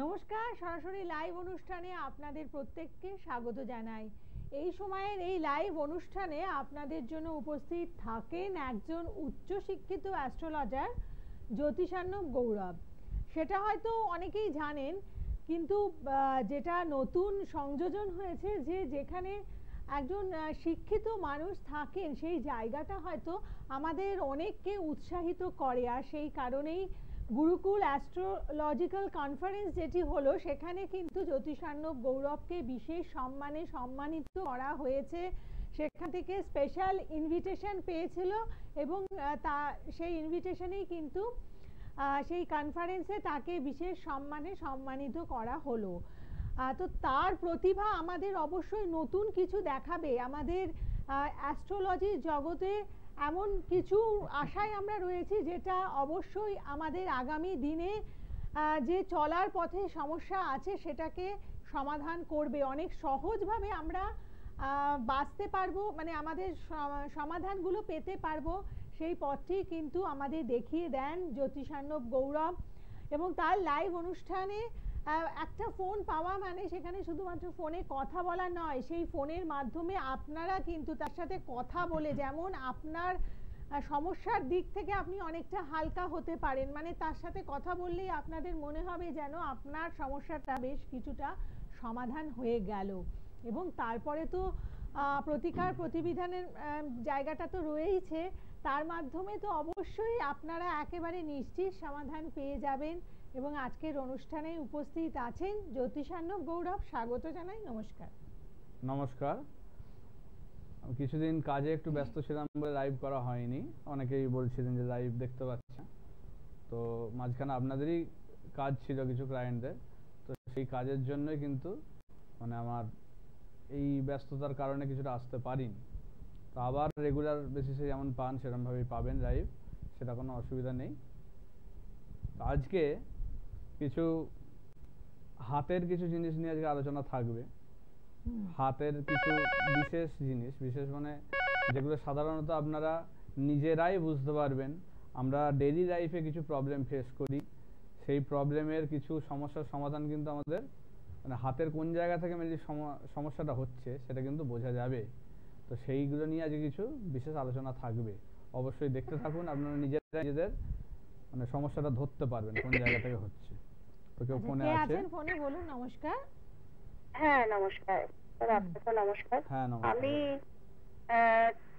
নমস্কার, সরাসরি লাইভ অনুষ্ঠানে আপনাদের প্রত্যেককে স্বাগত জানাই। এই সময়ের এই লাইভ অনুষ্ঠানে আপনাদের জন্য উপস্থিত থাকেন একজন উচ্চশিক্ষিত অ্যাস্ট্রোলজার জ্যোতিষার্ণব গৌরব। সেটা হয়তো অনেকেই জানেন, কিন্তু যেটা নতুন সংযোজন হয়েছে যে যেখানে একজন শিক্ষিত মানুষ থাকেন, সেই জায়গাটা হয়তো আমাদের অনেককে উৎসাহিত করে। আর সেই কারণেই গুরুকুল অ্যাস্ট্রোলজিক্যাল কনফারেন্স যেটি হলো, সেখানে কিন্তু জ্যোতিষার্ণব গৌরবকে বিশেষ সম্মানে সম্মানিত করা হয়েছে। সেখান থেকে স্পেশাল ইনভিটেশন পেয়েছিল এবং সেই ইনভিটেশনেই কিন্তু সেই কনফারেন্সে তাকে বিশেষ সম্মানে সম্মানিত করা হলো। তো তার প্রতিভা আমাদের অবশ্যই নতুন কিছু দেখাবে। আমাদের অ্যাস্ট্রোলজির জগতে এমন কিছু আশায় আমরা রয়েছি, যেটা অবশ্যই আমাদের আগামী দিনে যে চলার পথে সমস্যা আছে সেটাকে সমাধান করবে। অনেক সহজভাবে আমরা বাঁচতে পারবো, মানে আমাদের সমাধানগুলো পেতে পারবো। সেই পথটি কিন্তু আমাদের দেখিয়ে দেন জ্যোতিষার্ণব গৌরব। এবং তার লাইভ অনুষ্ঠানে একটা ফোন পাওয়া মানে সেখানে শুধুমাত্র ফোনে কথা বলা নয়, সেই ফোনের মাধ্যমে আপনারা কিন্তু তার সাথে কথা বলে যেমন আপনার সমস্যার দিক থেকে আপনি অনেকটা হালকা হতে পারেন। মানে তার সাথে কথা বললেই আপনাদের মনে হবে যেন আপনার সমস্যাটা বেশ কিছুটা সমাধান হয়ে গেল। এবং তারপরে তো প্রতিকার প্রতিবিধানের জায়গাটা তো রয়েইছে, তার মাধ্যমে তো অবশ্যই আপনারা একেবারে নিশ্চিত সমাধান পেয়ে যাবেন। এবং আজকের অনুষ্ঠানে উপস্থিত আছেন জ্যোতিষার্ণব গৌরব। স্বাগত জানাই। নমস্কার। নমস্কার। কিছুদিন কাজে একটু ব্যস্ত ছিলাম বলে লাইভ করা হয়নি। অনেকেই বলছিলেন যে লাইভ দেখতে পাচ্ছে না, তো মাঝখানে আপনাদেরই কাজ ছিল কিছু ক্লায়েন্টদের, তো সেই কাজের জন্যই কিন্তু মানে আমার এই ব্যস্ততার কারণে কিছুটা আসতে পারিনি। তো আবার রেগুলার বেসিসে যেমন পান সেরকমভাবেই পাবেন লাইভ, সেটা কোনো অসুবিধা নেই। তো আজকে কিছু হাতের কিছু জিনিস নিয়ে আজকে আলোচনা থাকবে। হাতের কিছু বিশেষ জিনিস, বিশেষ মানে যেগুলো সাধারণত আপনারা নিজেরাই বুঝতে পারবেন। আমরা ডেইলি লাইফে কিছু প্রবলেম ফেস করি, সেই প্রবলেমের কিছু সমস্যার সমাধান কিন্তু আমাদের মানে হাতের কোন জায়গা থেকে মেনলি সমস্যাটা হচ্ছে সেটা কিন্তু বোঝা যাবে। তো সেইগুলো নিয়ে আজকে কিছু বিশেষ আলোচনা থাকবে। অবশ্যই দেখতে থাকুন, আপনারা নিজেদের মানে সমস্যাটা ধরতে পারবেন কোন জায়গা থেকে হচ্ছে। তো কেউ ফোনে আছে? ফোনে বলুন। নমস্কার। হ্যাঁ নমস্কার স্যার, আপনাকে নমস্কার। হ্যাঁ নমস্কার। আমি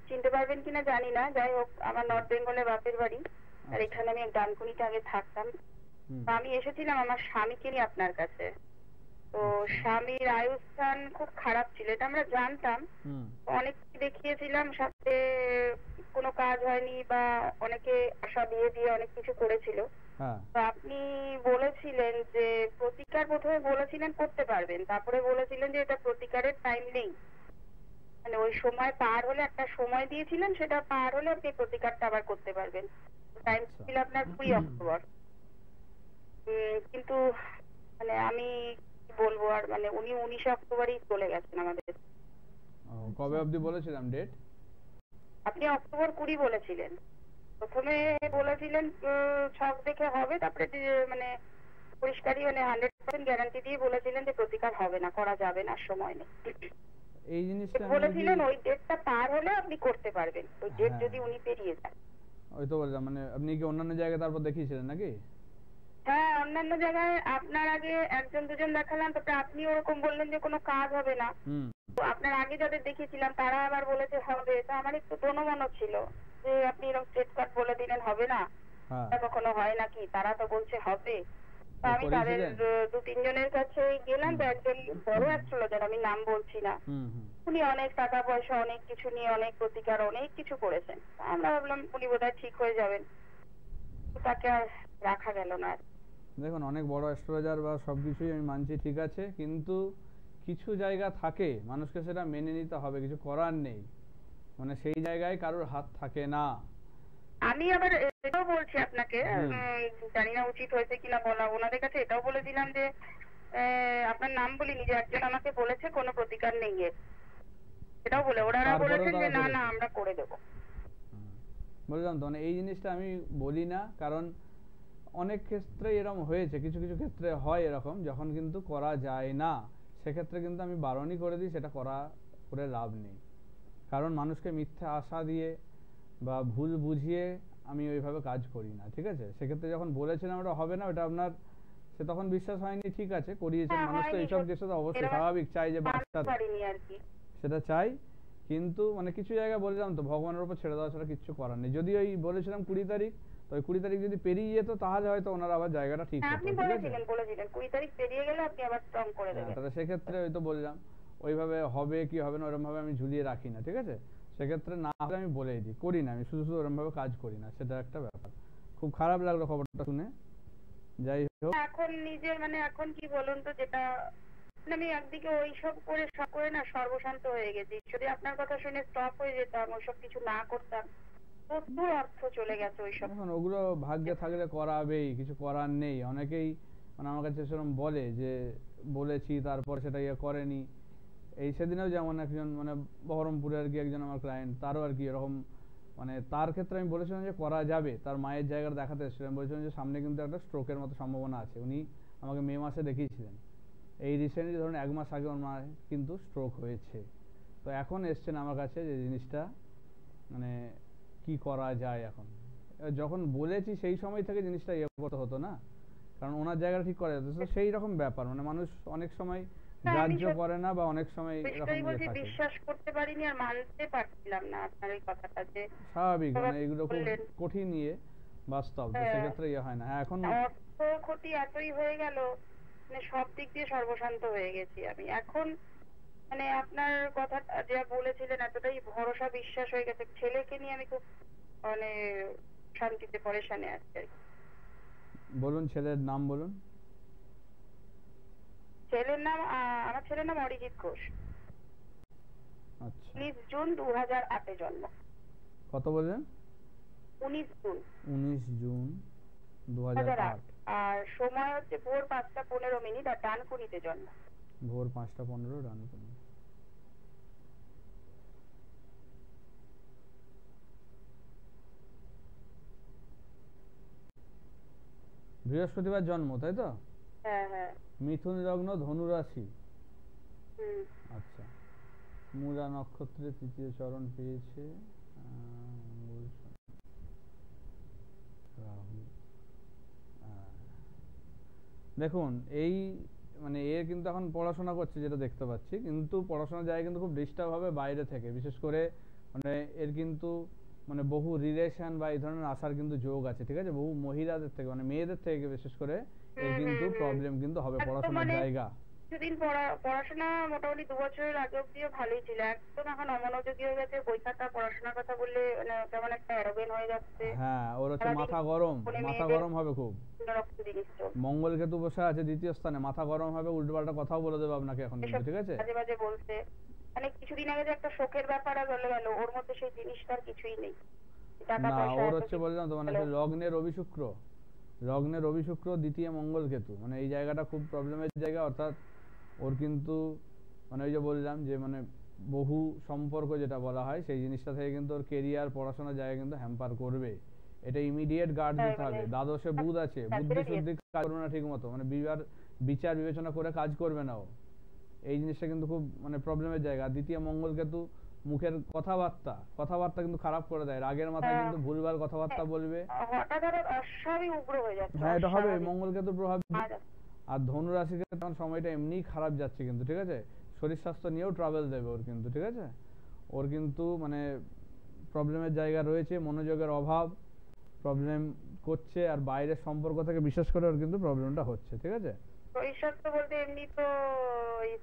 চিনতে পারবেন কিনা জানি না, যাই হোক আমার নর্থ বেঙ্গলে বাপের বাড়ি, আর এখানে আমি ডানকুনিতে আগে থাকতাম। আমি এসেছিলাম আমার স্বামীকে নিয়ে আপনার কাছে। তো স্বামীর আয়ুস্থান খুব খারাপ ছিল, এটা আমরা জানতাম। অনেক দেখিয়েছিলাম, সাথে কোনো কাজ হয়নি, বা অনেকে আশা দিয়ে দিয়ে অনেক কিছু করেছিল। তো আপনি বলেছিলেন যে প্রতিকার প্রথমে বলেছিলেন করতে পারবেন, তারপরে বলেছিলেন যে এটা প্রতিকারের টাইম নেই, মানে ওই সময় পার হলে একটা সময় দিয়েছিলেন, সেটা পার হলে আপনি প্রতিকারটা আবার করতে পারবেন। টাইম ছিল আপনার 20 অক্টোবর। কিন্তু মানে আমি কি বলবো আর, মানে উনি 19 অক্টোবরই চলে গেছেন আমাদের। কবে অবধি বলেছিলাম ডেট? আপনি অক্টোবর 20 বলেছিলেন। প্রথমে বলেছিলেন ছক দেখে হবে, তারপরে মানে পরিষ্কারই মানে 100% গ্যারান্টি দিয়ে বলেছিলেন যে প্রতিকার হবে না, করা যাবে না, সময় নেই। এই জিনিসটা বলেছিলেন ওই ডেটটা পার হলে আপনি করতে পারবেন, ওই ডেট যদি উনি পেরিয়ে যান। ওই তো বললাম, মানে আপনি কি অন্যান্য জায়গায় তারপর দেখিয়েছিলেন নাকি? হ্যাঁ অন্যান্য জায়গায় আপনার আগে একজন দুজন দেখালাম, তারপরে আপনি ওরকম বললেন যে কোনো কাজ হবে না। তো আপনার আগে যাদের দেখিয়েছিলাম তারা আবার বলেছে হবে। তো আমার একটু দোনমনও ছিল যে আপনি এরকম স্ট্রেট কাট বলে দিলেন হবে না, কখনো হয় নাকি, তারা তো বলছে হবে। আমি তাদের 2-3 জনের কাছে গেলাম। তো একজন বড় অ্যাস্ট্রোলজার, আমি নাম বলছি না, উনি অনেক টাকা পয়সা অনেক কিছু নিয়ে অনেক প্রতিকার অনেক কিছু করেছেন। আমরা ভাবলাম উনি বোধহয় ঠিক হয়ে যাবেন, তাকে আর রাখা গেল না। দেখুন, অনেক বড় অ্যাস্ট্রোলজার বা সবকিছুই আমি মানছি, ঠিক আছে, কিন্তু কিছু জায়গা থাকে মানুষকে সেটা মেনে নিতে হবে, কিছু করার নেই। মানে সেই জায়গায় কারোর হাত থাকে না। আমি আবার এটাও বলছি আপনাকে, জানি না উচিত হয়েছে কিনা বলা, ওনাদের কাছে এটাও বলেছিলাম যে আপনার নাম বলিনি, যে একজন আমাকে বলেছে কোনো প্রতিকার নেই এর, এটাও বলে ওনারা বলেছেন যে না না আমরা করে দেবো। বললাম তো, মানে এই জিনিসটা আমি বলি না, কারণ অনেক ক্ষেত্রে এরকম হয়েছে, কিছু কিছু ক্ষেত্রে হয় এরকম, যখন কিন্তু করা যায় না সেক্ষেত্রে কিন্তু আমি বারণই করে দিই, সেটা করে লাভ নেই। কারণ মানুষকে মিথ্যে আশা দিয়ে বা ভুল বুঝিয়ে আমি ওইভাবে কাজ করি না, ঠিক আছে? সেক্ষেত্রে যখন বলেছিলাম ওটা হবে না, ওটা আপনার সে তখন বিশ্বাস হয়নি, ঠিক আছে, করিয়েছেন। মানুষ তো এইসব দেশে তো অবশ্যই স্বাভাবিক চাই যে বাচ্চা, সেটা চাই। কিন্তু মানে কিছু জায়গায় বললাম তো, ভগবানের উপর ছেড়ে দেওয়া ছাড়া কিচ্ছু করার নেই। যদি ওই বলেছিলাম 20 তারিখ, তো ওই 20 তারিখ যদি পেরিয়ে যেত তাহলে হয়তো ওনারা আবার জায়গাটা ঠিক করতেন, আপনি বলেছিলেন 20 তারিখ পেরিয়ে গেলে আপনি আবার স্ট্রং করে দেবেন। তাহলে সেক্ষেত্রে ওই তো বললাম ওইভাবে হবে কি হবে না ওরকম ভাবে আমি ঝুলিয়ে রাখি না, ঠিক আছে? সেক্ষেত্রে না হলে আমি বলেই দিই, করি না, আমি শুধু শুধু ওরকম ভাবে কাজ করি না, সেটা একটা ব্যাপার। খুব খারাপ লাগলো খবরটা শুনে। যাই হোক, এখন নিজের মানে এখন কি বলুন তো, যেটা আমি একদিকে ওইসব করে না সর্বশান্ত হয়ে গেছি। যদি আপনার কথা শুনে স্টপ হয়ে যেতাম, ওইসব কিছু না করতাম, প্রচুর অর্থ চলে গেছে ওইসব। এখন ওগুলো ভাগ্যে থাকলে করাবেই, কিছু করার নেই। অনেকেই মানে আমার কাছে সেরকম বলে যে বলেছি তারপর সেটা করেনি। এই সেদিনেও যেমন একজন মানে বহরমপুরে আর কি একজন আমার ক্লায়েন্ট, তারও আর কি এরকম, মানে তার ক্ষেত্রে আমি বলেছিলাম যে করা যাবে, তার মায়ের জায়গাটা দেখাতে এসেছিলাম, বলেছিলাম যে সামনে কিন্তু একটা স্ট্রোকের মতো সম্ভাবনা আছে। উনি আমাকে মে মাসে দেখিয়েছিলেন, এই রিসেন্টলি ধরুন 1 মাস আগে ওর মা কিন্তু স্ট্রোক হয়েছে। তো এখন এসছেন আমার কাছে যে জিনিসটা মানে কি করা যায়। এখন যখন বলেছি সেই সময় থেকে জিনিসটা করতে হতো না, কারণ ওনার জায়গাটা ঠিক করা যেত। সেই রকম ব্যাপার, মানে মানুষ অনেক সময় গ্রাহ্য করে না, বা অনেক সময় এরকম বিশ্বাস করতে পারিনি আর মানতে পারছিলাম না আপনার এই কথাটা, যে স্বাভাবিক, মানে এগুলো খুব কঠিন নিয়ে বাস্তব, তো সেক্ষেত্রে হয় না। এখন অর্থ ক্ষতি এতই হয়ে গেল, মানে সব দিক দিয়ে সর্বশান্ত হয়ে গেছি আমি এখন। মানে আপনার কথা যা বলেছিলেন এতটাই ভরসা বিশ্বাস হয়ে গেছে। ছেলেকে নিয়ে আমি খুব মানে শান্তিতে পরেশানে আছি। বলুন ছেলের নাম বলুন। ছেলের নাম আমার ছেলের নাম অরিজিৎ ঘোষ। আচ্ছা, 19 জুন 2008 জন্ম। কত বললেন? 19 জুন 2008। আর সময় হচ্ছে ভোর 5:15 আর ডানকুনিতে জন্ম। ভোর 5:15 ডানকুনি। বৃহস্পতিবার জন্ম, তাই তো? হ্যাঁ হ্যাঁ। মিথুন লগ্ন, ধনু রাশি। আচ্ছা, মূলা নক্ষত্রে 3য় চরণ পেয়েছে। দেখুন এই মানে এর কিন্তু এখন পড়াশোনা করছে যেটা দেখতে পাচ্ছি, কিন্তু পড়াশোনার জায়গায় কিন্তু খুব ডিস্টার্ব হবে বাইরে থেকে, বিশেষ করে মানে এর কিন্তু মানে বহু রিলেশন বা এই ধরনের আসার কিন্তু যোগ আছে, ঠিক আছে? বহু মহিলাদের থেকে মানে মেয়েদের থেকে বিশেষ করে এর কিন্তু প্রবলেম কিন্তু হবে পড়াশোনার জায়গা। কিছুদিন পড়াশোনা মোটামুটি 2 বছরের আগে অব্দিও ভালোই ছিল, একদম এখন অমনোযোগী হয়ে গেছে। বই খাতা পড়াশোনার কথা বললে মানে কেমন একটা অ্যারোগেন্ট হয়ে যাচ্ছে। হ্যাঁ, ওর হচ্ছে মাথা গরম হবে খুব। মঙ্গল কেতু বসে আছে 2য় স্থানে, মাথা গরম হবে, উল্টোপাল্টা কথাও বলে দেবে আপনাকে এখন কিন্তু, ঠিক আছে? বাজে বাজে বলছে। মানে কিছুদিন আগে যে একটা শোকের ব্যাপার গেল, ওর মধ্যে সেই জিনিসটার কিছুই নেই। না, ওর হচ্ছে বললাম তো মানে লগ্নের রবি শুক্র, 2য় মঙ্গল কেতু, মানে এই জায়গাটা খুব প্রবলেমের জায়গা। অর্থাৎ ওর কিন্তু মানে ওই যে বললাম যে মানে বহু সম্পর্ক যেটা বলা হয় সেই জিনিসটা থেকে কিন্তু ওর কেরিয়ার পড়াশোনার জায়গা কিন্তু হ্যাম্পার করবে। এটা ইমিডিয়েট গার্ড দিতে হবে। দ্বাদশে বুধ আছে, বুদ্ধি শুদ্ধি কাজ করবে না ঠিক মতো, মানে বিচার বিবেচনা করে কাজ করবে না ও। এই জিনিসটা কিন্তু খুব মানে প্রবলেমের জায়গা। 2য় মঙ্গল কেতু মুখের কথাবার্তা কিন্তু খারাপ করে দেয়, রাগের মাথায় কিন্তু ভুলভাল কথাবার্তা বলবে। হ্যাঁ, এটা হবে মঙ্গল কেতুর প্রভাব। আর ধনু রাশির তখন সময়টা এমনিই খারাপ যাচ্ছে কিন্তু, ঠিক আছে? শরীর স্বাস্থ্য নিয়েও ট্রাভেল দেবে ওর কিন্তু, ঠিক আছে? ওর কিন্তু মানে প্রবলেমের জায়গা রয়েছে, মনোযোগের অভাব প্রবলেম করছে, আর বাইরের সম্পর্ক থেকে বিশেষ করে ওর কিন্তু প্রবলেমটা হচ্ছে, ঠিক আছে? শরীর স্বাস্থ্য বলতে এমনি তো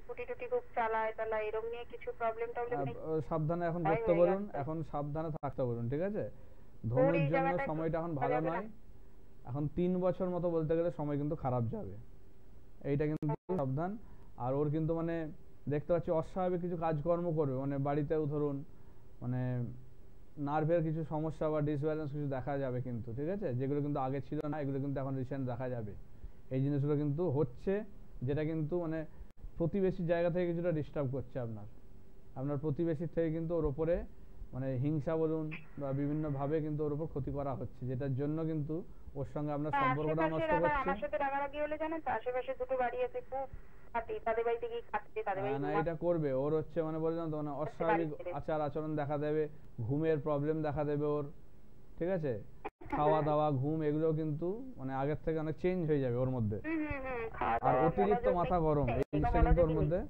স্কুটি টুটি খুব চালায় এরকম নিয়ে কিছু প্রবলেম নেই। সাবধানে এখন থাকতে বলুন, ঠিক আছে? ধনুর জন্য সময়টা এখন ভালো নয়, এখন 3 বছর মতো বলতে গেলে সময় কিন্তু খারাপ যাবে, এইটা কিন্তু সাবধান। আর ওর কিন্তু মানে দেখতে পাচ্ছি অস্বাভাবিক কিছু কাজকর্ম করবে, মানে বাড়িতেও ধরুন মানে নার্ভের কিছু সমস্যা বা ডিসব্যালেন্স কিছু দেখা যাবে কিন্তু, ঠিক আছে? যেগুলো কিন্তু আগে ছিল না, এগুলো কিন্তু এখন রিসেন্ট দেখা যাবে। এই জিনিসগুলো কিন্তু হচ্ছে, যেটা কিন্তু মানে প্রতিবেশীর জায়গা থেকে কিছুটা ডিস্টার্ব করছে আপনার প্রতিবেশীর থেকে কিন্তু ওর উপরে মানে হিংসা বলুন বা বিভিন্ন ভাবে কিন্তু ওর উপর ক্ষতি করা হচ্ছে, যেটার জন্য কিন্তু ওর সঙ্গে আপনার সম্পর্কটা নষ্ট করছে। আমার সাথে রাগারাগি হলে জানেন তো, আশেপাশে দুটো বাড়ি আছে, খুব খাটে, তাদের বাড়িতে গিয়ে খাচ্ছে, তাদের বাড়ি না এটা করবে, ওর হচ্ছে মানে বললাম তো মানে অস্বাভাবিক আচার আচরণ দেখা দেবে, ঘুমের প্রবলেম দেখা দেবে ওর, ঠিক আছে, খাওয়া দাওয়া ঘুম এগুলো কিন্তু মানে আগের থেকে অনেক চেঞ্জ হয়ে যাবে ওর মধ্যে। আর অতিরিক্ত মাথা গরম এই জিনিসটা কিন্তু ওর মধ্যে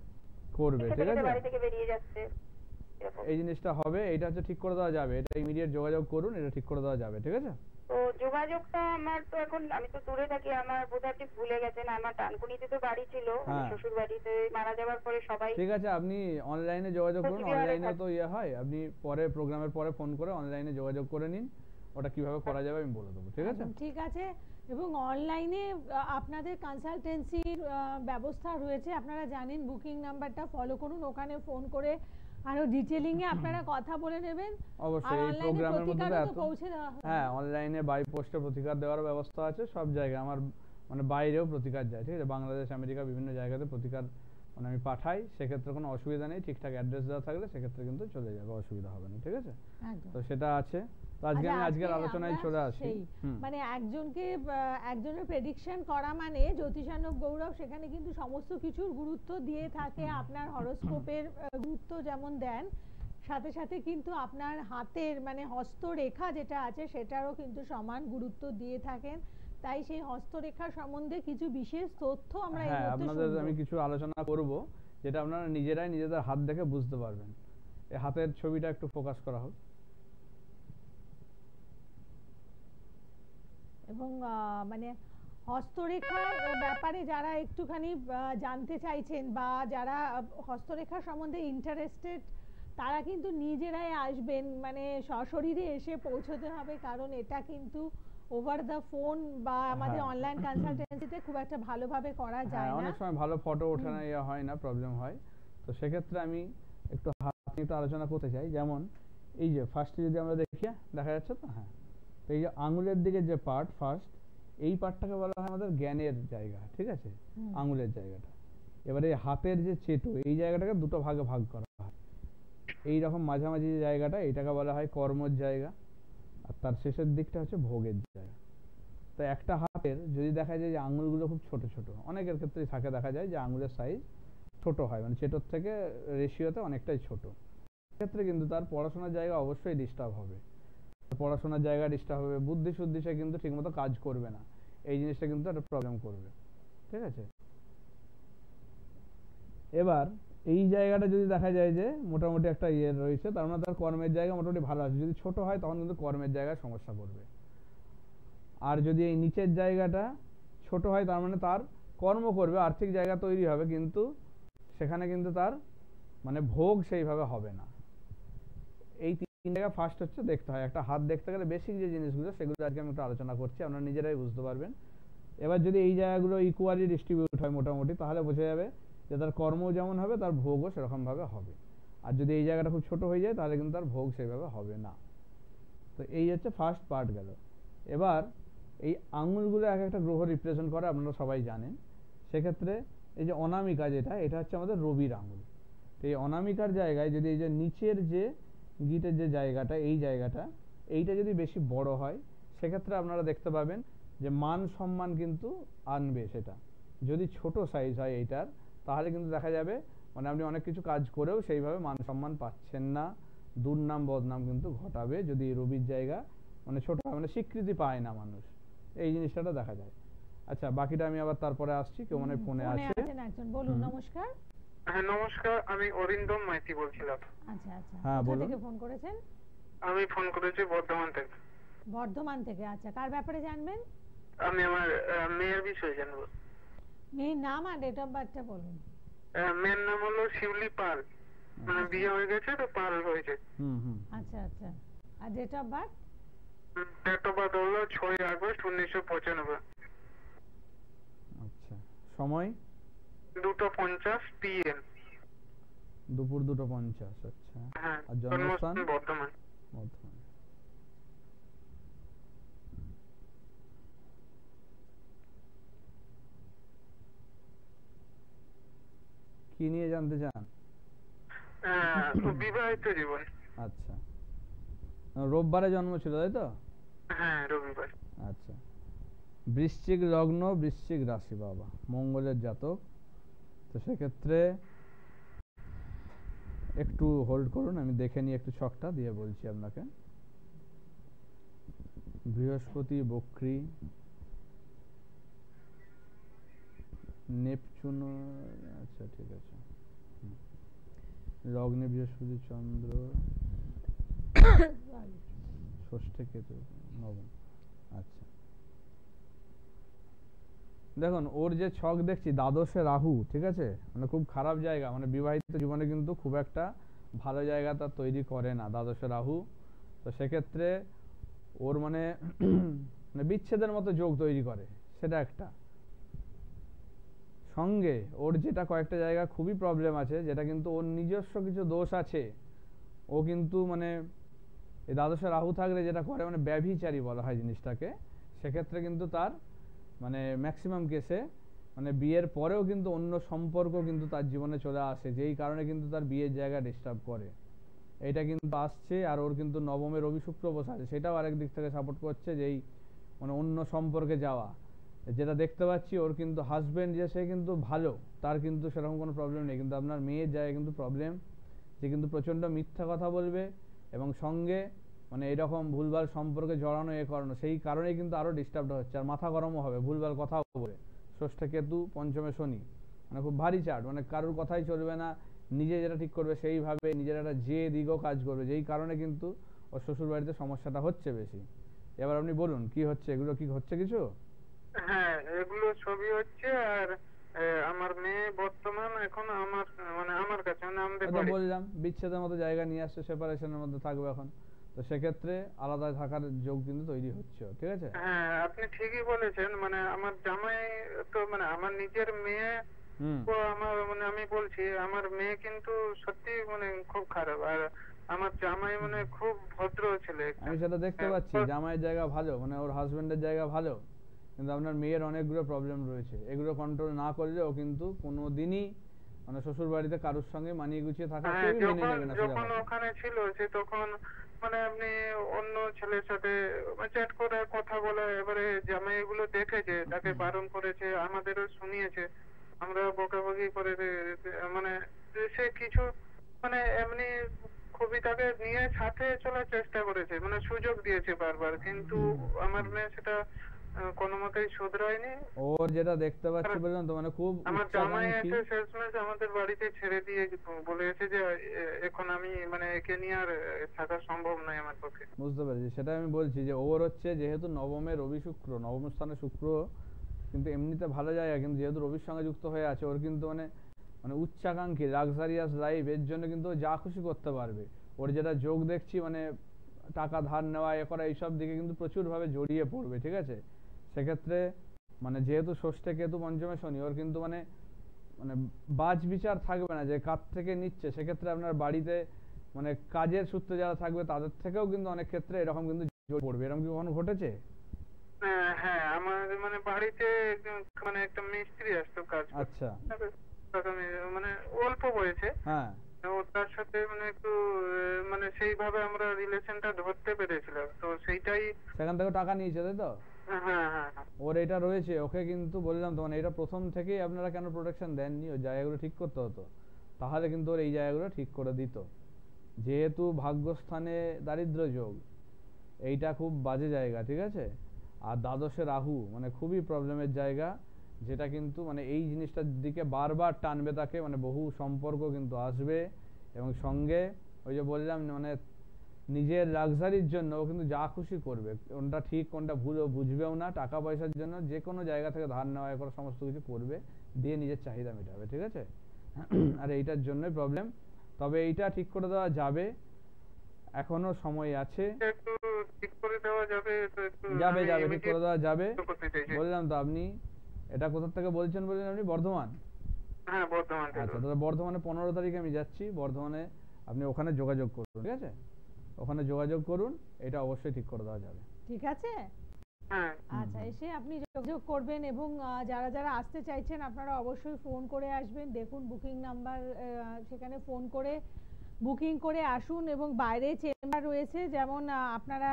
করবে, ঠিক আছে, বাড়ি থেকে বেরিয়ে যাচ্ছে, এই জিনিসটা হবে। এটা হচ্ছে ঠিক করে দেওয়া যাবে, এটা ইমিডিয়েট যোগাযোগ করুন, এটা ঠিক করে দেওয়া যাবে, ঠিক আছে। তো যোগাযোগটা আমার তো এখন, আমি তো দূরে থাকি, আমার বোধহয় আপনি ভুলে গেছেন, আমার ডানকুনিতে তো বাড়ি ছিল, শ্বশুর বাড়িতে মারা যাওয়ার পরে সবাই। ঠিক আছে, আপনি অনলাইনে যোগাযোগ করুন, অনলাইনে তো ইয়ে হয়, আপনি পরে প্রোগ্রামের পরে ফোন করে অনলাইনে যোগাযোগ করে নিন, ওটা কিভাবে করা যাবে আমি বলে দেবো, ঠিক আছে। ঠিক আছে, এবং অনলাইনে আপনাদের কনসালটেন্সির ব্যবস্থা রয়েছে, আপনারা জানেন, বুকিং নাম্বারটা ফলো করুন, ওখানে ফোন করে আরো ডিটেইলিং এ আপনারা কথা বলে নেবেন। অবশ্যই এই প্রোগ্রামের মধ্যে তো পৌঁছে দেওয়া হবে। হ্যাঁ, অনলাইনে বাই পোস্টে প্রতিকার দেওয়ার ব্যবস্থা আছে সব জায়গায়, আমার মানে বাইরেও প্রতিকার যায়, ঠিক আছে, বাংলাদেশ আমেরিকা বিভিন্ন জায়গাতে প্রতিকার মানে আমি পাঠাই, সেক্ষেত্রে কোনো অসুবিধা নেই, ঠিকঠাক অ্যাড্রেস দেওয়া থাকলে সেক্ষেত্রে কিন্তু চলে যাবে, অসুবিধা হবে না, ঠিক আছে। তো সেটা আছে। তো আজকে আমি আজকের আলোচনায় চলে আসি, মানে একজনের প্রেডিকশন করা মানে জ্যোতিষানব গৌরব সেখানে কিন্তু সমস্ত কিছুর গুরুত্ব দিয়ে থাকে, আপনার হরোস্কোপের গুরুত্ব যেমন দেন, সাথে সাথে কিন্তু আপনার হাতের মানে হস্তরেখা যেটা আছে সেটারও কিন্তু সমান গুরুত্ব দিয়ে থাকেন। তাই সেই হস্তরেখা সম্বন্ধে কিছু বিশেষ তথ্য আমরা এই মধ্যে আপনাদের আমি কিছু আলোচনা করব, যেটা আপনারা নিজেরাই নিজেদের হাত দেখে বুঝতে পারবেন। এই হাতের ছবিটা একটু ফোকাস করা হোক। এবং মানে হস্তরেখার ব্যাপারে যারা একটুখানি জানতে চাইছেন বা যারা হস্তরেখা সম্বন্ধে ইন্টারেস্টেড, তারা কিন্তু নিজেরাই আসবেন, মানে সশরীরে এসে পৌঁছতে হবে, কারণ এটা কিন্তু ওভার দা ফোন বা আমাদের অনলাইন কনসালটেন্সিতে খুব একটা ভালোভাবে করা যায় না, অনেক সময় ভালো ফটো ওঠে না, ইয়া হয় না, প্রবলেম হয়। তো সেক্ষেত্রে আমি একটু হাত নিয়ে একটু আলোচনা করতে চাই। যেমন এই যে ফার্স্টে যদি আমরা দেখি, দেখা যাচ্ছে তো, হ্যাঁ, তো এই যে আঙুলের দিকে যে পার্ট ফার্স্ট, এই পার্টটাকে বলা হয় আমাদের জ্ঞানের জায়গা, ঠিক আছে, আঙুলের জায়গাটা। এবারে হাতের যে চেটো, এই জায়গাটাকে দুটো ভাগে ভাগ করা হয়, এই রকম মাঝামাঝি যে জায়গাটা, এটাকে বলা হয় কর্মের জায়গা, আর তার শেষের দিকটা হচ্ছে ভোগের জায়গা। তো একটা হাতের যদি দেখা যায় যে আঙুলগুলো খুব ছোট ছোট, অনেকের ক্ষেত্রেই থাকে, দেখা যায় যে আঙুলের সাইজ ছোট হয়, মানে চেটোর থেকে রেশিওতে অনেকটাই ছোট, সেক্ষেত্রে কিন্তু তার পড়াশোনার জায়গা অবশ্যই ডিস্টার্ব হবে, পড়াশোনার জায়গা ডিস্টার্ব হবে, বুদ্ধি শুদ্ধি সে কিন্তু ঠিকমতো কাজ করবে না, এই জিনিসটা কিন্তু একটা প্রবলেম করবে, ঠিক আছে। এবার এই জায়গাটা যদি দেখা যায় যে মোটামুটি একটা ইয়ে রয়েছে, তার মানে তার কর্মের জায়গা মোটামুটি ভালো আছে। যদি ছোট হয় তখন কিন্তু কর্মের জায়গায় সমস্যা করবে। আর যদি এই নিচের জায়গাটা ছোট হয়, তার মানে তার কর্ম করবে, আর্থিক জায়গা তৈরি হবে, কিন্তু সেখানে কিন্তু তার মানে ভোগ সেইভাবে হবে না। এই তিন জায়গা ফার্স্ট হচ্ছে দেখতে হয়। একটা হাত দেখতে গেলে বেসিক যে জিনিসগুলো, সেগুলো আজকে আমি একটু আলোচনা করছি, আপনারা নিজেরাই বুঝতে পারবেন। এবার যদি এই জায়গাগুলো ইকুয়ালি ডিস্ট্রিবিউট হয় মোটামুটি, তাহলে বোঝা যাবে যে তার কর্মও যেমন হবে, তার ভোগও সেরকম ভাবে হবে। আর যদি এই জায়গাটা খুব ছোট হয়ে যায়, তাহলে কিন্তু তার ভোগ সেইভাবে হবে না। তো এই হচ্ছে ফার্স্ট পার্ট গেল। এবার এই আঙুলগুলো এক একটা গ্রহ রিপ্রেজেন্ট করে, আপনারা সবাই জানেন। সেক্ষেত্রে এই যে অনামিকা যেটা, এটা হচ্ছে আমাদের রবির আঙুল। তো এই অনামিকার জায়গায় যদি এই যে নিচের যে গিটের যে জায়গাটা, এই জায়গাটা, এইটা যদি বেশি বড় হয়, সেক্ষেত্রে আপনারা দেখতে পাবেন যে মান সম্মান কিন্তু আনবে সেটা। যদি ছোট সাইজ হয় এইটার, তাহলে কিন্তু দেখা যাবে মানে আপনি অনেক কিছু কাজ করেও সেইভাবে মান সম্মান পাচ্ছেন না, দুর্নাম বদনাম কিন্তু ঘটাবে। যদি রবির জায়গা মানে ছোট হয়, মানে স্বীকৃতি পায় না মানুষ, এই জিনিসটা দেখা যায়। আচ্ছা, বাকিটা আমি আবার তারপরে আসছি। কেউ মানে ফোনে আছে একজন, বলুন। নমস্কার। হ্যাঁ নমস্কার, আমি অরিন্দম মাইতি বলছিলাম। আচ্ছা আচ্ছা, হ্যাঁ কোথা বলুন। থেকে ফোন করেছেন? আমি ফোন করেছি বর্ধমান থেকে। বর্ধমান থেকে, আচ্ছা, কার ব্যাপারে জানবেন? আমি আমার মেয়ের বিষয়ে জানবো। মেয়ের নাম আর ডেট অফ বার্থটা বলুন। মেয়ের নাম হলো শিউলি পাল, মানে বিয়ে হয়ে গেছে তো পাল হয়েছে। আচ্ছা আচ্ছা, আর date of birth? Date of birth হলো 6 আগস্ট 1995। আচ্ছা, সময়? 2:50 PM, দুপুর 2:50। আচ্ছা, হ্যাঁ। আর জন্মস্থান? বর্ধমান। বর্ধমান। কি নিয়ে জানতে চান? বিবাহিত জীবন। আচ্ছা, রোববারে জন্ম ছিল তাই তো? হ্যাঁ রবিবার। আচ্ছা, বৃশ্চিক লগ্ন, বৃশ্চিক রাশি, বাবা মঙ্গলের জাতক। তো সেক্ষেত্রে একটু হোল্ড করুন, আমি দেখে নিই একটু ছকটা দিয়ে বলছি আপনাকে। বৃহস্পতি বক্রী, নেপচুন, আচ্ছা ঠিক আছে, লগ্নে বৃহস্পতি, চন্দ্র, ষষ্ঠে কেতু, নবম। আচ্ছা দেখুন, ওর যে ছক দেখছি দ্বাদশে রাহু, ঠিক আছে, মানে খুব খারাপ জায়গা, মানে বিবাহিত জীবনে কিন্তু খুব একটা ভালো জায়গা তার তৈরি করে না দ্বাদশে রাহু। তো সেক্ষেত্রে ওর মানে বিচ্ছেদের মতো যোগ তৈরি করে, সেটা একটা। সঙ্গে ওর যেটা কয়েকটা জায়গা খুবই প্রবলেম আছে, যেটা কিন্তু ওর নিজস্ব কিছু দোষ আছে। ও কিন্তু মানে এই দ্বাদশে রাহু থাকলে যেটা করে, মানে ব্যভিচারী বলা হয় জিনিসটাকে। সেক্ষেত্রে কিন্তু তার মানে ম্যাক্সিমাম কেসে মানে বিয়ের পরেও কিন্তু অন্য সম্পর্ক কিন্তু তার জীবনে চলে আসে, যেই কারণে কিন্তু তার বিয়ের জায়গা ডিস্টার্ব করে। এটা কিন্তু আসছে। আর ওর কিন্তু নবমে রবি শুক্র বসে আছে, সেটাও আরেক দিক থেকে সাপোর্ট করছে, যেই মানে অন্য সম্পর্কে যাওয়া। যেটা দেখতে পাচ্ছি ওর কিন্তু হাজবেন্ড যে, সে কিন্তু ভালো, তার কিন্তু সেরকম কোনো প্রবলেম নেই, কিন্তু আপনার মেয়ের জায়গায় কিন্তু প্রবলেম। যে কিন্তু প্রচণ্ড মিথ্যা কথা বলবে এবং সঙ্গে মানে এরকম ভুলভাল সম্পর্কে জড়ানো, এ করানো, সেই কারণেই কিন্তু আরো ডিস্টার্ব হচ্ছে। আর মাথা গরমও হবে, ভুলভাল কথাও বলে। ষষ্ঠে কেতু, পঞ্চমে শনি, মানে খুব ভারী চার্ট, মানে কারোর কথাই চলবে না, নিজে যেটা ঠিক করবে সেইভাবে, নিজের একটা দিগও কাজ করবে, যেই কারণে কিন্তু ওর শ্বশুর বাড়িতে সমস্যাটা হচ্ছে বেশি। এবার আপনি বলুন কি হচ্ছে, এগুলো কি হচ্ছে কিছু? হ্যাঁ এগুলো সবই হচ্ছে। আর আমার মেয়ে বর্তমান এখন আমার মানে আমার কাছে, মানে আমাদের বাড়ি। বললাম বিচ্ছেদের মতো জায়গা নিয়ে আসছে, সেপারেশনের মধ্যে থাকবে এখন। তো সেক্ষেত্রে আলাদা থাকার যোগ কিন্তু তৈরি হচ্ছে, ঠিক আছে? হ্যাঁ আপনি ঠিকই বলেছেন। মানে আমার জামাই তো মানে আমার নিজের মেয়ে, তো আমার মানে আমি বলছি আমার মেয়ে কিন্তু সত্যি মানে খুব খারাপ। আর আমার জামাই মানে খুব ভদ্র ছেলে। আমি সেটা দেখতে পাচ্ছি, জামাইয়ের জায়গা ভালো, মানে ওর হাজবেন্ডের জায়গা ভালো, কিন্তু আপনার মেয়ের অনেকগুলো প্রবলেম রয়েছে। এগুলো কন্ট্রোল না করলে ও কিন্তু কোনোদিনই মানে শ্বশুর বাড়িতে কারোর সঙ্গে মানিয়ে গুছিয়ে থাকা কেউই মেনে নেবে না। যখন ওখানে ছিল সে তখন মানে আপনি অন্য ছেলের সাথে চ্যাট করে কথা বলে, এবারে জামাই এগুলো দেখেছে, তাকে বারণ করেছে, আমাদেরও শুনিয়েছে, আমরা বকাবকি করে মানে সে কিছু মানে এমনি খুবই তাকে নিয়ে সাথে চলার চেষ্টা করেছে, মানে সুযোগ দিয়েছে বারবার, কিন্তু আমার মেয়ে সেটা কোনো মতেই শুধরায়নি। ওর যেটা দেখতে পাচ্ছি বললাম তো, মানে খুব আমার জামাই এসে শেষমেশ আমাদের বাড়িতে ছেড়ে দিয়ে বলেছে যে এখন আমি মানে একে নিয়ে আর থাকা সম্ভব নয় আমার পক্ষে। বুঝতে পেরেছি, সেটা আমি বলছি যে ওর হচ্ছে যেহেতু নবমে রবি শুক্র, নবম স্থানে শুক্র কিন্তু এমনিতে ভালো জায়গা, কিন্তু যেহেতু রবির সঙ্গে যুক্ত হয়ে আছে, ওর কিন্তু মানে মানে উচ্চাকাঙ্ক্ষী লাক্সারিয়াস লাইফ, এর জন্য কিন্তু যা খুশি করতে পারবে। ওর যেটা যোগ দেখছি মানে টাকা ধার নেওয়া, এ করা, এইসব দিকে কিন্তু প্রচুর ভাবে জড়িয়ে পড়বে, ঠিক আছে? সেক্ষেত্রে মানে যেহেতু ষষ্ঠে কেতু, পঞ্চমে শনি, ওর কিন্তু মানে মানে বাজ বিচার থাকবে না যে কার থেকে নিচ্ছে। সেক্ষেত্রে আপনার বাড়িতে মানে কাজের সূত্রে যারা থাকবে তাদের থেকেও কিন্তু অনেক ক্ষেত্রে এরকম কিন্তু জড়িয়ে পড়বে। এরকম কি কখনো ঘটেছে? হ্যাঁ আমার মানে বাড়িতে মানে একটা মিস্ত্রি আসতো কাজ। আচ্ছা, মানে অল্প বয়সে, হ্যাঁ, তার সাথে মানে একটু মানে সেইভাবে আমরা রিলেশনটা ধরতে পেরেছিলাম, তো সেইটাই সেখান থেকে টাকা নিয়েছে তাই তো? ওর এটা রয়েছে, ওকে কিন্তু বললাম তো মানে এটা প্রথম থেকেই আপনারা কেন প্রোটেকশন দেননি, ওই জায়গাগুলো ঠিক করতে হতো, তাহলে কিন্তু ওর এই জায়গাগুলো ঠিক করে দিত। যেহেতু ভাগ্যস্থানে দারিদ্র যোগ, এইটা খুব বাজে জায়গা, ঠিক আছে? আর দ্বাদশে রাহু মানে খুবই প্রবলেমের জায়গা, যেটা কিন্তু মানে এই জিনিসটার দিকে বারবার টানবে তাকে, মানে বহু সম্পর্ক কিন্তু আসবে। এবং সঙ্গে ওই যে বললাম মানে নিজের লাক্সারির জন্য ও কিন্তু যা খুশি করবে, কোনটা ঠিক কোনটা ভুল ও বুঝবেও না। টাকা পয়সার জন্য যে কোনো জায়গা থেকে ধার নেওয়া করা সমস্ত কিছু করবে, দিয়ে নিজের চাহিদা মেটাবে, ঠিক আছে? আর এইটার জন্যই প্রবলেম। তবে এইটা ঠিক করে দেওয়া যাবে, এখনো সময় আছে। একটু ঠিক করে দেওয়া যাবে, যাবে যাবে ঠিক করে দেওয়া যাবে। বললাম তো, আপনি এটা কোথা থেকে বলছেন বললেন আপনি? বর্ধমান? হ্যাঁ বর্ধমান। আচ্ছা, তাহলে বর্ধমানে 15 তারিখে আমি যাচ্ছি। বর্ধমানে আপনি ওখানে যোগাযোগ করুন, ঠিক আছে? ওখানে যোগাযোগ করুন, এটা অবশ্যই ঠিক করে দেওয়া যাবে, ঠিক আছে? হ্যাঁ আচ্ছা, এসে আপনি যোগাযোগ করবেন এবং যারা যারা আসতে চাইছেন আপনারা অবশ্যই ফোন করে আসবেন। দেখুন বুকিং নাম্বার, সেখানে ফোন করে বুকিং করে আসুন। এবং বাইরে চেম্বার রয়েছে, যেমন আপনারা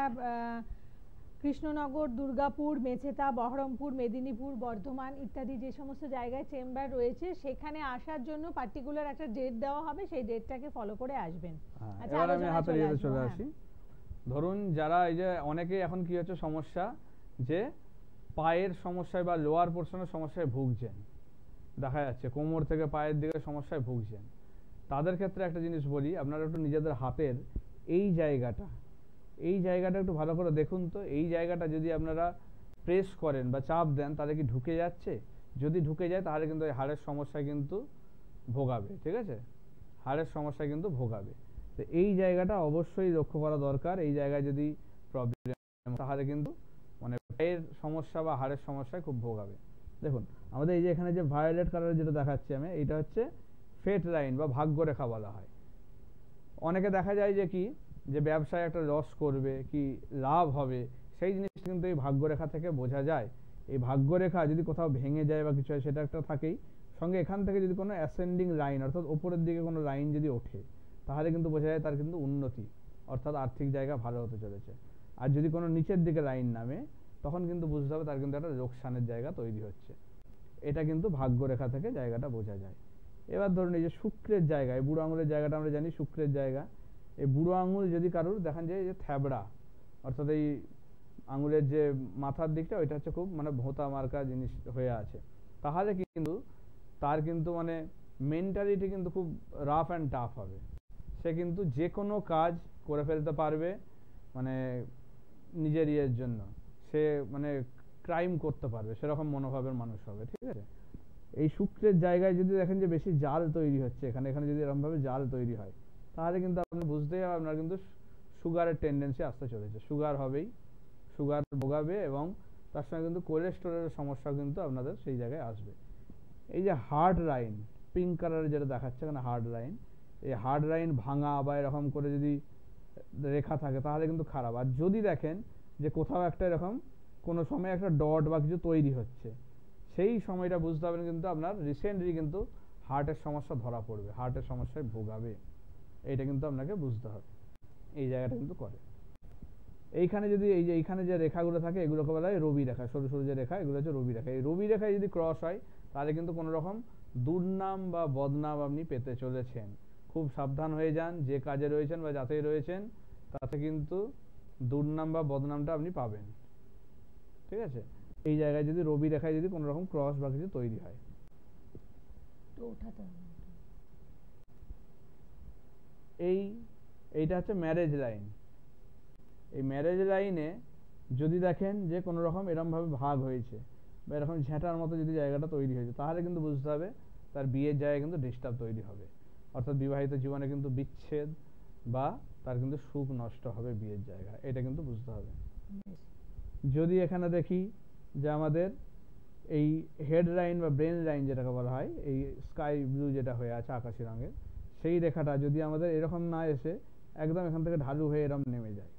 কৃষ্ণনগর, দুর্গাপুর, মেছেতা, বহরমপুর, মেদিনীপুর, বর্ধমান ইত্যাদি যে সমস্ত জায়গায় চেম্বার রয়েছে, সেখানে আসার জন্য পার্টিকুলার একটা ডেট দেওয়া হবে, সেই ডেটটাকে ফলো করে আসবেন। আচ্ছা, এবার আমি হাতের ইয়েতে চলে হ্যাঁ। আসি। ধরুন যারা এই যে অনেকে এখন কি হচ্ছে সমস্যা, যে পায়ের সমস্যায় বা লোয়ার পোর্শনের সমস্যায় ভুগছেন, দেখা যাচ্ছে কোমর থেকে পায়ের দিকে সমস্যায় ভুগছেন, তাদের ক্ষেত্রে একটা জিনিস বলি, আপনারা একটু নিজেদের হাতের এই জায়গাটা একটু ভালো করে দেখুন তো। এই জায়গাটা যদি আপনারা প্রেস করেন বা চাপ দেন, তাহলে কি ঢুকে যাচ্ছে? যদি ঢুকে যায় তাহলে কিন্তু এই হাড়ের সমস্যায় কিন্তু ভোগাবে, ঠিক আছে? হাড়ের সমস্যায় কিন্তু ভোগাবে। তো এই জায়গাটা অবশ্যই লক্ষ্য করা দরকার। এই জায়গায় যদি প্রবলেম, তাহলে কিন্তু মানে পায়ের সমস্যা বা হাড়ের সমস্যায় খুব ভোগাবে। দেখুন আমাদের এই যে এখানে যে ভায়োলেট কালার যেটা দেখাচ্ছি আমি, এটা হচ্ছে ফেট লাইন বা ভাগ্যরেখা বলা হয়। অনেকে দেখা যায় যে কি, যে ব্যবসায় একটা লস করবে কি লাভ হবে, সেই জিনিসটা কিন্তু এই ভাগ্যরেখা থেকে বোঝা যায়। এই ভাগ্যরেখা যদি কোথাও ভেঙে যায় বা কিছু হয়, সেটা একটা থাকেই। সঙ্গে এখান থেকে যদি কোনো অ্যাসেন্ডিং লাইন অর্থাৎ ওপরের দিকে কোনো লাইন যদি ওঠে, তাহলে কিন্তু বোঝা যায় তার কিন্তু উন্নতি অর্থাৎ আর্থিক জায়গা ভালো হতে চলেছে। আর যদি কোনো নিচের দিকে লাইন নামে, তখন কিন্তু বুঝতে হবে তার কিন্তু একটা লোকসানের জায়গা তৈরি হচ্ছে। এটা কিন্তু ভাগ্যরেখা থেকে জায়গাটা বোঝা যায়। এবার ধরুন এই যে শুক্রের জায়গায়, বুড়ো আঙুলের জায়গাটা আমরা জানি শুক্রের জায়গা। এই বুড়ো আঙুল যদি কারোর দেখেন যে থ্যাবড়া অর্থাৎ এই আঙুলের যে মাথার দিকটা, ওইটা হচ্ছে খুব মানে ভোঁতা মার্কা জিনিস হয়ে আছে, তাহলে কিন্তু তার কিন্তু মানে মেন্টালিটি কিন্তু খুব রাফ অ্যান্ড টাফ হবে। সে কিন্তু যে কোনো কাজ করে ফেলতে পারবে, মানে নিজের ইয়ের জন্য সে মানে ক্রাইম করতে পারবে, সেরকম মনোভাবের মানুষ হবে, ঠিক আছে? এই শুক্রের জায়গায় যদি দেখেন যে বেশি জাল তৈরি হচ্ছে, এখানে যদি এরকমভাবে জাল তৈরি হয়, তাহলে কিন্তু আপনি বুঝতেই হবে আপনার কিন্তু সুগারের টেন্ডেন্সি আসতে চলেছে। সুগার হবেই, সুগার ভোগাবে, এবং তার সঙ্গে কিন্তু কোলেস্টেরলের সমস্যা কিন্তু আপনাদের সেই জায়গায় আসবে। এই যে হার্ড লাইন পিঙ্ক কালারের যেটা দেখাচ্ছে এখানে হার্ড লাইন, এই হার্ড লাইন ভাঙা বা এরকম করে যদি রেখা থাকে, তাহলে কিন্তু খারাপ। আর যদি দেখেন যে কোথাও একটা এরকম কোনো সময় একটা ডট বা কিছু তৈরি হচ্ছে, সেই সময়টা বুঝতে হবে কিন্তু আপনার রিসেন্টলি কিন্তু হার্টের সমস্যা ধরা পড়বে, হার্টের সমস্যায় ভোগাবে। এইটা কিন্তু আপনাকে বুঝতে হবে। এই জায়গাটা কিন্তু করে এইখানে যদি এই যে এইখানে যে রেখাগুলো থাকে, এগুলোকে বলা হয় রবি রেখা। সরু সরু যে রেখা, এগুলো হচ্ছে রবি রেখা। এই রবি রেখায় যদি ক্রস হয়, তাহলে কিন্তু কোনো রকম দুর্নাম বা বদনাম আপনি পেতে চলেছেন। খুব সাবধান হয়ে যান, যে কাজে রয়েছেন বা যাতেই রয়েছেন, তাতে কিন্তু দুর্নাম বা বদনামটা আপনি পাবেন, ঠিক আছে? এই জায়গায় যদি রবি রেখায় যদি কোনো রকম ক্রস বা কিছু তৈরি হয়, এইটা হচ্ছে ম্যারেজ লাইন। এই ম্যারেজ লাইনে যদি দেখেন যে কোনো রকম এরকম ভাবে ভাগ হয়েছে বা এরকম ঝেঁটার মতো যদি জায়গাটা তৈরি হয়েছে, তাহলে কিন্তু বুঝতে হবে তার বিয়ের জায়গায় কিন্তু ডিস্টার্ব তৈরি হবে, অর্থাৎ বিবাহিত জীবনে কিন্তু বিচ্ছেদ বা তার কিন্তু সুখ নষ্ট হবে বিয়ের জায়গা। এটা কিন্তু বুঝতে হবে। যদি এখানে দেখি যে আমাদের এই হেড লাইন বা ব্রেন লাইন যেটাকে বলা হয়, এই স্কাই ব্লু যেটা হয়ে আছে আকাশি রঙের, সেই রেখাটা যদি আমাদের এরকম না এসে একদম এখান থেকে ঢালু হয়ে এরকম নেমে যায়,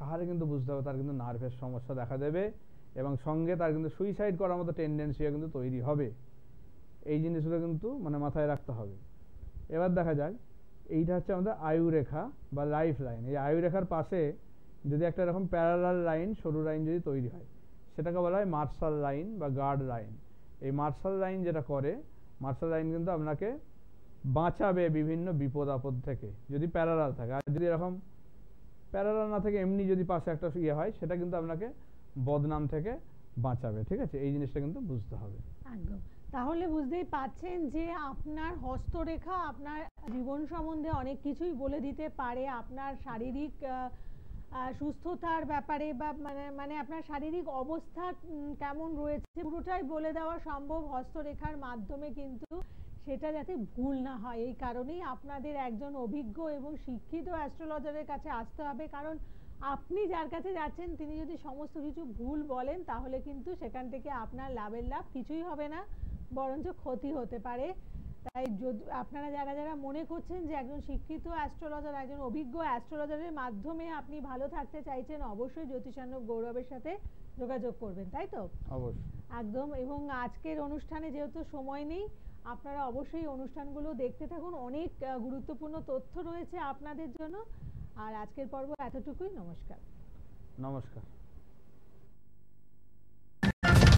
তাহলে কিন্তু বুঝতে হবে তার কিন্তু নার্ভের সমস্যা দেখা দেবে, এবং সঙ্গে তার কিন্তু সুইসাইড করার মতো টেন্ডেন্সিও কিন্তু তৈরি হবে। এই জিনিসগুলো কিন্তু মানে মাথায় রাখতে হবে। এবার দেখা যাক, এইটা হচ্ছে আমাদের আয়ু রেখা বা লাইফ লাইন। এই আয়ু রেখার পাশে যদি একটা এরকম প্যারালাল লাইন, সরু লাইন যদি তৈরি হয়, সেটাকে বলা হয় মার্শাল লাইন বা গার্ড লাইন। এই মার্শাল লাইন যেটা করে, মার্শাল লাইন কিন্তু আপনাকে বাঁচাবে বিভিন্ন বিপদ আপদ থেকে, যদি প্যারালাল থাকে। আর যদি এরকম প্যারালাল না থেকে এমনি যদি পাশে একটা ইয়ে হয়, সেটা কিন্তু আপনাকে বদনাম থেকে বাঁচাবে, ঠিক আছে? এই জিনিসটা কিন্তু বুঝতে হবে একদম। তাহলে বুঝতেই পাচ্ছেন যে আপনার হস্তরেখা আপনার জীবন সম্বন্ধে অনেক কিছুই বলে দিতে পারে। আপনার শারীরিক সুস্থতার ব্যাপারে বা মানে আপনার শারীরিক অবস্থা কেমন রয়েছে, পুরোটাই বলে দেওয়া সম্ভব হস্তরেখার মাধ্যমে, কিন্তু সেটা যাতে ভুল না হয়, এই কারণেই আপনাদের একজন অভিজ্ঞ এবং শিক্ষিত অ্যাস্ট্রোলজারের কাছে আসতে হবে। কারণ আপনি যার কাছে যাচ্ছেন, তিনি যদি সমস্ত কিছু ভুল বলেন, তাহলে কিন্তু সেখান থেকে আপনার লাভের লাভ কিছুই হবে না, বরঞ্চ ক্ষতি হতে পারে। তাই যদি আপনারা যারা মনে করছেন যে একজন শিক্ষিত অ্যাস্ট্রোলজার, একজন অভিজ্ঞ অ্যাস্ট্রোলজারের মাধ্যমে আপনি ভালো থাকতে চাইছেন, অবশ্যই জ্যোতিষার্ণব গৌরবের সাথে যোগাযোগ করবেন, তাই তো? অবশ্যই, একদম। এবং আজকের অনুষ্ঠানে যেহেতু সময় নেই, আপনারা অবশ্যই অনুষ্ঠানগুলো দেখতে থাকুন, অনেক গুরুত্বপূর্ণ তথ্য রয়েছে আপনাদের জন্য। আর আজকের পর্ব এতটুকুই, নমস্কার। নমস্কার।